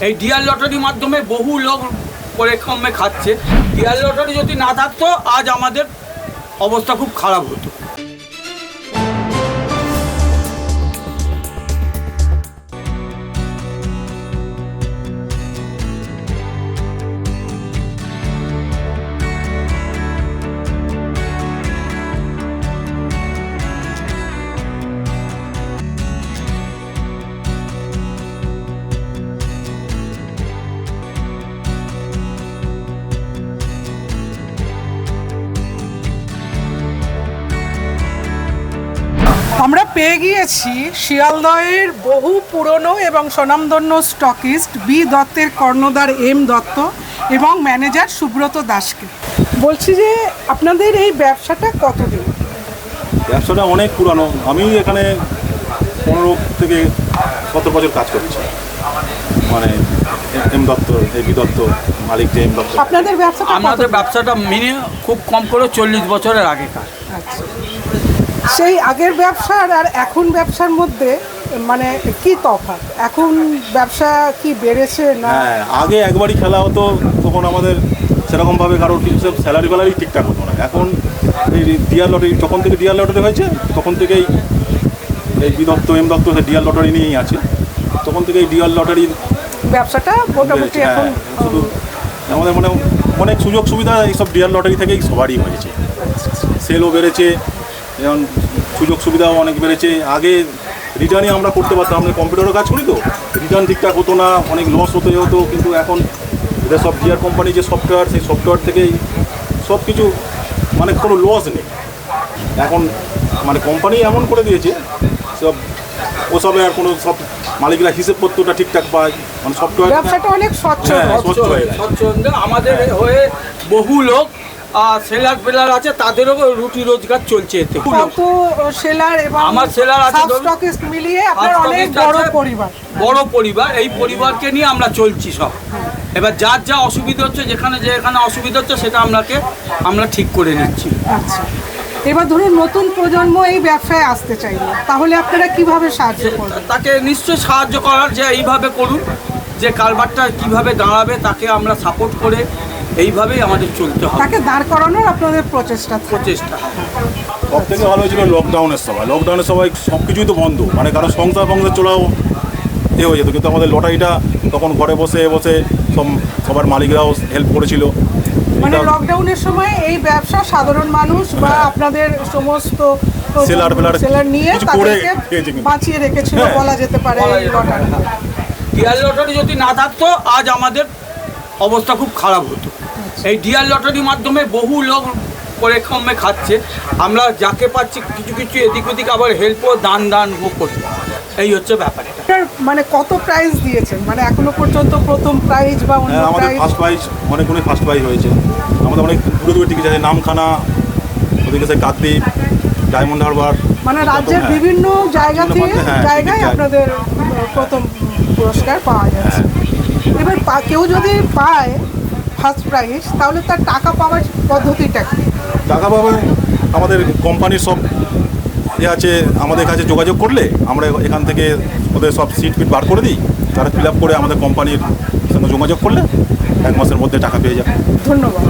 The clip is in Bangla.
এই ডিয়ার লটারির মাধ্যমে বহু লোক পরিক্রমে খাচ্ছে। ডিয়ার লটারি যদি না থাকতো আজ আমাদের অবস্থা খুব খারাপ হতো। আমরা পেয়ে গিয়েছি শিয়ালদহের বহু পুরনো এবং স্বনামধন্য স্টকিস্ট বি দত্তের কর্ণধার এম দত্ত এবং ম্যানেজার সুব্রত দাসকে। বলছি যে আপনাদের এই ব্যবসাটা কতদিন? ব্যবসাটা অনেক পুরানো। আমি এখানে 15 থেকে 17 বছর কাজ করছি। মানে এম দত্ত, বি দত্ত মালিক যে এম দত্ত। আপনাদের ব্যবসাটা আমাদের ব্যবসাটা মিনিমাম খুব কম করে 40 বছরের আগেকার। আচ্ছা, সেই আগের ব্যবসার আর এখন ব্যবসার মধ্যে মানে কি তফাৎ? এখন ব্যবসা কি বেড়েছে না? হ্যাঁ, আগে একবারই খেলা হতো, তখন আমাদের সেরকমভাবে কারোর কিছু স্যালারি ফ্যালারি ঠিকঠাক হতো না। এখন এই ডিয়ার লটারি, যখন থেকে ডিয়ার লটারি হয়েছে তখন থেকেই এই B Dutta M Dutta dear lottery নিয়েই আছে। তখন থেকে এই ডিয়ার লটারির ব্যবসাটা মোটামুটি এখন শুধু আমাদের মানে অনেক সুযোগ সুবিধা এইসব ডিয়ার লটারি থেকেই সবারই হয়েছে। সেলও বেড়েছে, যেমন সুযোগ সুবিধাও অনেক বেড়েছে। আগে রিটার্নই আমরা করতে পারতাম, আমরা কম্পিউটারও কাজ করি তো, রিটার্ন ঠিকঠাক হতো না, অনেক লস হতে হতো। কিন্তু এখন এদের সব ডিয়ার কোম্পানি যে সফটওয়্যার, সেই সফটওয়্যার থেকেই সব কিছু মানে কোনো লস নেই এখন। মানে কোম্পানি এমন করে দিয়েছে সব, ওসবে আর কোনো সব মালিকরা হিসেবপত্রটা ঠিকঠাক পায়, মানে সফটওয়্যার ব্যবসাটা অনেক স্বচ্ছ। স্বচ্ছ হয়ে গেছে। স্বচ্ছন্দ আমাদের হয়ে বহু লোক সেলার পেলার আছে, তাদেরও রুটি রোজগার চলছে এতে। কত সেলার এবং আমার সেলার আছে স্টকিস্ট মিলিয়ে আপনার অনেক বড় পরিবার। বড় পরিবার, এই পরিবারকে নিয়ে আমরা চলছি সব। এবার যার যা অসুবিধা হচ্ছে, যেখানে অসুবিধা হচ্ছে সেটা আমরা ঠিক করে নিচ্ছি। আচ্ছা, এবার ধরুন নতুন প্রজন্ম এই ব্যবসায় আসতে চাইলে তাহলে আপনারা কিভাবে সাহায্য করবেন? তাকে নিশ্চয়ই সাহায্য করার, যে এইভাবে করুন, যে কারবারটা কিভাবে দাঁড়াবে তাকে আমরা সাপোর্ট করে এইভাবেই আমাদের চলতে হবে। তাকে দাঁড় করানোর আপনাদের প্রচেষ্টা। সব থেকে ভালো হয়েছিল লকডাউনের সময়। লকডাউনের সময় সব কিছুই তো বন্ধ, মানে কারো সংসার চলাও হয়ে যেত। কিন্তু আমাদের লটারিটা তখন ঘরে বসে বসে সবার মালিকরাও হেল্প করেছিল। মানে লকডাউনের সময় এই ব্যবসা সাধারণ মানুষ বা আপনাদের সমস্ত সেলার নিয়ে তাদেরকে বাঁচিয়ে রেখেছিল বলা যেতে পারে। ডিয়ার লটারি যদি না থাকতো আজ আমাদের অবস্থা খুব খারাপ হতো। এই ডিয়ার লটারির মাধ্যমে বহু লোক পরিক্রমে খাচ্ছে। আমরা যাকে পাচ্ছি কিছু কিছু এদিক ওদিক আবার হেল্পও দান করি। এই হচ্ছে ব্যাপার। মানে কত প্রাইজ দিয়েছেন? মানে এখনো পর্যন্ত প্রথম প্রাইজ বা অন্য আমাদের প্রাইজ? ফার্স্ট প্রাইজ অনেকগুলোই ফার্স্ট প্রাইজ হয়েছে। আমাদের অনেক দূরে দূরে টিকিট আছে, নামখানা, ওদিকে আছে কাকদ্বীপ, ডায়মন্ড হারবার, মানে রাজ্যের বিভিন্ন জায়গায় আপনাদের প্রথম পুরস্কার পাওয়া যাচ্ছে। এবার কেউ যদি পায় ফার্স্ট প্রাইজ তাহলে তার টাকা পাওয়ার পদ্ধতিটা কি? টাকা পাবে আমাদের কোম্পানির সব আছে, আমাদের কাছে যোগাযোগ করলে আমরা এখান থেকে ওদের সব সিট বার করে দিই। তারা ফিল আপ করে আমাদের কোম্পানির সঙ্গে যোগাযোগ করলে 1 মাসের মধ্যে টাকা পেয়ে যাবে। ধন্যবাদ।